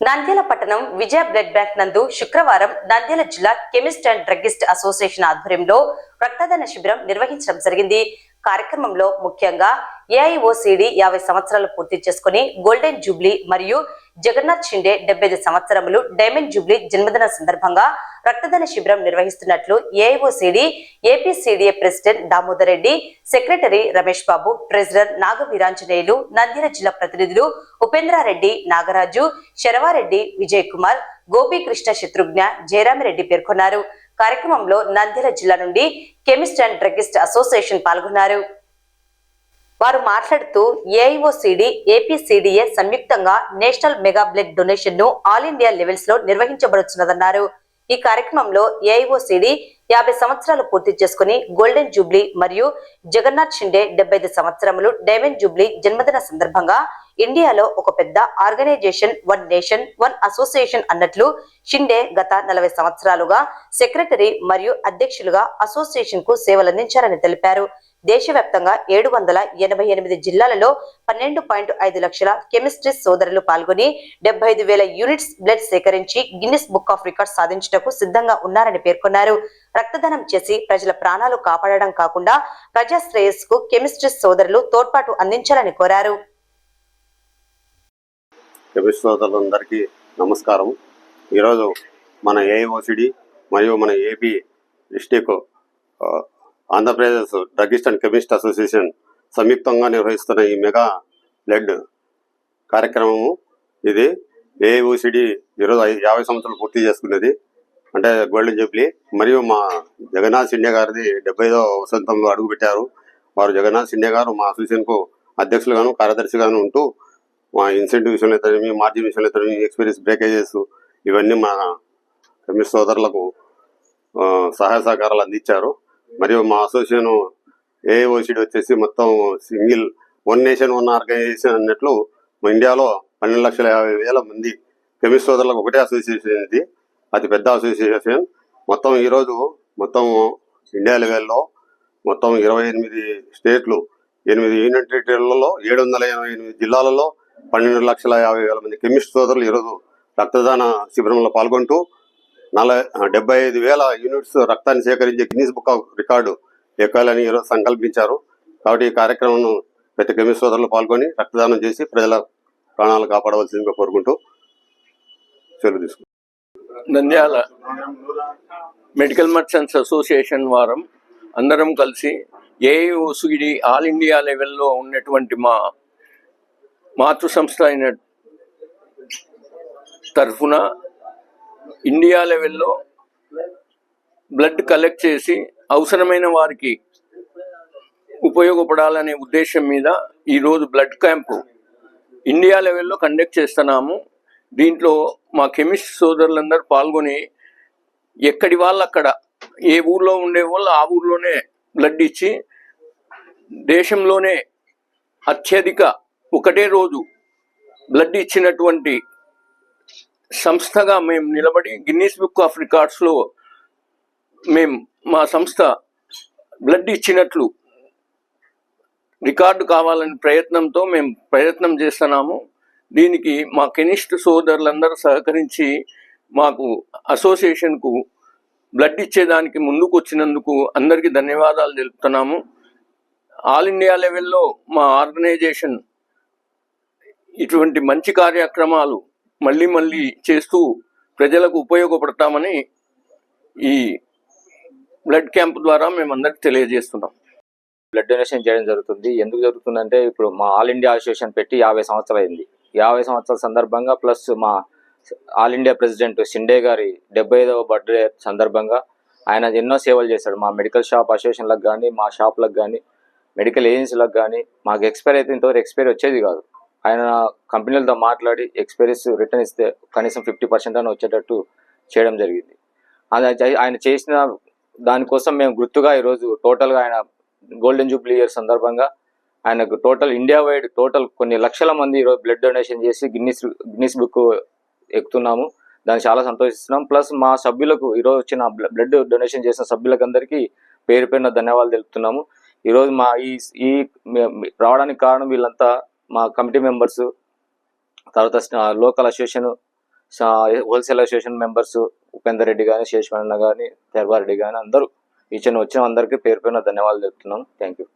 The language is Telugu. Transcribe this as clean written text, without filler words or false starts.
నంద్యాల పట్టణం విజయ బ్లడ్ బ్యాంక్ నందు శుక్రవారం నంద్యాల జిల్లా కెమిస్ట్ అండ్ డ్రగ్గిస్ట్ అసోసియేషన్ ఆధ్వర్యంలో రక్తదాన శిబిరం నిర్వహించడం జరిగింది. కార్యక్రమంలో ముఖ్యంగా ఏఐఓసిడి 50 సంవత్సరాలు పూర్తి చేసుకుని గోల్డెన్ జూబ్లీ మరియు జగన్నాథ్ షిండే 75 సంవత్సరములు డైమండ్ జూబ్లీ జన్మదిన సందర్భంగా రక్తదాన శిబిరం నిర్వహిస్తున్నట్లు AIOCD APCDA president Damodar Reddy, secretary Ramesh Babu, treasurer Nagaveeranjaneyulu, Nandyal జిల్లా ప్రతినిధులు ఉపేంద్రారెడ్డి, నాగరాజు, శరవారెడ్డి, విజయ్ కుమార్, గోపీకృష్ణ, శత్రుఘ్న, జయరామిరెడ్డి పేర్కొన్నారు. కార్యక్రమంలో నంద్యాల జిల్లా నుండి కెమిస్ట్ అండ్ డ్రగ్గిస్ట్ అసోసియేషన్ పాల్గొన్నారు. వారు మాట్లాడుతూ ఏఐఓసిడి ఏపీసీడీఏ సంయుక్తంగా నేషనల్ మెగా బ్లడ్ డొనేషన్ ను ఆల్ ఇండియా లెవెల్స్ లో నిర్వహించబడుతున్నదన్నారు. ఈ కార్యక్రమంలో ఏఐఓసిడి 50 సంవత్సరాలు పూర్తి చేసుకుని గోల్డెన్ జూబ్లీ మరియు జగన్నాథ్ షిండే 75 సంవత్సరములు డైమండ్ జూబ్లీ జన్మదిన సందర్భంగా ఇండియాలో ఒక పెద్ద organisation, one nation one association అన్నట్లు షిండే గత 40 సంవత్సరాలుగా సెక్రటరీ మరియు అధ్యక్షులుగా అసోసియేషన్ కు సేవలందించారని తెలిపారు. దేశవ్యాప్తంగా 788 జిల్లాలలో 12.5 లక్షల కెమిస్ట్రీ సోదరులు పాల్గొని 75,000 యూనిట్స్ బ్లడ్ సేకరించి గిన్నిస్ బుక్ ఆఫ్ రికార్డ్స్ సాధించటకు సిద్ధంగా ఉన్నారని పేర్కొన్నారు. రక్తదానం చేసి ప్రజల ప్రాణాలు కాపాడడం కాకుండా ప్రజా శ్రేయస్సుకు కెమిస్ట్రీ సోదరులు తోడ్పాటు అందించాలని కోరారు. కెమిస్ట్ సోదరులందరికీ నమస్కారం. ఈరోజు మన ఏఐఓసిడి మరియు మన AP district Andhra Pradesh druggist and chemist association సంయుక్తంగా నిర్వహిస్తున్న ఈ మెగా బ్లడ్ కార్యక్రమము. ఇది ఏఐఓసిడి ఈరోజు 50 సంవత్సరాలు పూర్తి చేసుకున్నది, అంటే గోల్డెన్ జూబ్లీ. మరియు మా జగన్నాథ్ షిండే గారిది 75వ వసంతంలో అడుగుపెట్టారు. వారు జగన్నాథ్ షిండే గారు మా అసోసియేషన్కు అధ్యక్షులుగాను కార్యదర్శిగాను ఉంటూ మా ఇన్సెంటివ్ విషయంలో అయితే, మార్జిన్ విషయంలో అయితే, ఎక్స్పీరియన్స్ బ్రేకేజెస్ ఇవన్నీ మా కెమిస్ట్ సోదరులకు సహాయ సహకారాలు అందించారు. మరియు మా అసోసియేషన్ ఏఐఓసిడి వచ్చేసి మొత్తం single one nation one organisation అన్నట్లు మా ఇండియాలో 12,50,000 మంది కెమిస్ట్ సోదరులకు ఒకటే అసోసియేషన్. ఇది అతి పెద్ద అసోసియేషన్. మొత్తం ఈరోజు మొత్తం ఇండియా లెవెల్లో మొత్తం 28 స్టేట్లు, 8 యూనియన్ టెరిటరీలలో 788 జిల్లాలలో 12,50,000 మంది కెమిస్ట్ సోదరులు ఈరోజు రక్తదాన శిబిరంలో పాల్గొంటూ 75,000 యూనిట్స్ రక్తాన్ని సేకరించి గిన్నిస్ బుక్ ఆఫ్ రికార్డు ఎక్కాలని ఈరోజు సంకల్పించారు. కాబట్టి ఈ కార్యక్రమం ప్రతి కెమిస్ట్ సోదరులు పాల్గొని రక్తదానం చేసి ప్రజల ప్రాణాలు కాపాడవలసిందిగా కోరుకుంటూ సెలవు తీసుకుంటాం. నంద్యాల మెడికల్ మర్చెంట్స్ అసోసియేషన్ వారం అందరం కలిసి ఏఐఓసిడి ఆల్ ఇండియా లెవెల్లో ఉన్నటువంటి మా మాతృ సంస్థ అయిన తరఫున ఇండియా లెవెల్లో బ్లడ్ కలెక్ట్ చేసి అవసరమైన వారికి ఉపయోగపడాలనే ఉద్దేశం మీద ఈరోజు బ్లడ్ క్యాంపు ఇండియా లెవెల్లో కండక్ట్ చేస్తున్నాము. దీంట్లో మా కెమిస్ట్ సోదరులందరూ పాల్గొని ఎక్కడి వాళ్ళు అక్కడ, ఏ ఊర్లో ఉండే వాళ్ళు ఆ ఊర్లోనే బ్లడ్ ఇచ్చి దేశంలోనే అత్యధిక ఒకటే రోజు బ్లడ్ ఇచ్చినటువంటి సంస్థగా మేము నిలబడి గిన్నిస్ బుక్ ఆఫ్ రికార్డ్స్లో మా సంస్థ బ్లడ్ ఇచ్చినట్లు రికార్డు కావాలని ప్రయత్నంతో మేము ప్రయత్నం చేస్తున్నాము. దీనికి మా కెమిస్ట్ సోదరులందరూ సహకరించి మాకు అసోసియేషన్కు బ్లడ్ ఇచ్చేదానికి ముందుకు వచ్చినందుకు అందరికీ ధన్యవాదాలు తెలుపుతున్నాము. ఆల్ ఇండియా లెవెల్లో మా ఆర్గనైజేషన్ ఇటువంటి మంచి కార్యక్రమాలు మళ్ళీ చేస్తూ ప్రజలకు ఉపయోగపడతామని ఈ బ్లడ్ క్యాంప్ ద్వారా మేమందరికి తెలియజేస్తున్నాం. బ్లడ్ డొనేషన్ చేయడం జరుగుతుంది. ఎందుకు జరుగుతుందంటే, ఇప్పుడు మా ఆల్ ఇండియా అసోసియేషన్ పెట్టి 50 సంవత్సరాలు అయింది. 50 సంవత్సరాల సందర్భంగా ప్లస్ మా ఆల్ ఇండియా ప్రెసిడెంట్ షిండే గారి 75వ బర్త్డే సందర్భంగా ఆయన ఎన్నో సేవలు చేశాడు. మా మెడికల్ షాప్ అసోసియేషన్లకు కానీ, మా షాప్లకు కానీ, మెడికల్ ఏజెన్సీలకు కానీ. మాకు ఎక్స్పైరీ అయితే ఇంతవరకు ఎక్స్పైరీ వచ్చేది కాదు. ఆయన కంపెనీలతో మాట్లాడి ఎక్స్పైరీస్ రిటర్న్ ఇస్తే కనీసం 50% అని వచ్చేటట్టు చేయడం జరిగింది. ఆయన చేసిన దానికోసం మేము గుర్తుగా ఈరోజు టోటల్గా ఆయన గోల్డెన్ జూబ్లీ ఇయర్ సందర్భంగా ఆయనకు టోటల్ ఇండియా వైడ్ కొన్ని లక్షల మంది ఈరోజు బ్లడ్ డొనేషన్ చేసి గిన్నిస్ బుక్ ఎక్కుతున్నాము. దాన్ని చాలా సంతోషిస్తున్నాం. ప్లస్ మా సభ్యులకు ఈరోజు వచ్చిన బ్లడ్ డొనేషన్ చేసిన సభ్యులకు అందరికీ పేరు పేరున ధన్యవాదాలు తెలుపుతున్నాము. ఈరోజు మా ఈ రావడానికి కారణం వీళ్ళంతా మా కమిటీ మెంబర్స్, తర్వాత local association wholesale association members Upender Reddy కానీ, శేషమన్న కానీ, తెర్వారెడ్డి కానీ అందరూ వచ్చిన అందరికీ పేరు పేరున ధన్యవాదాలు చెప్తున్నాం. Thank you.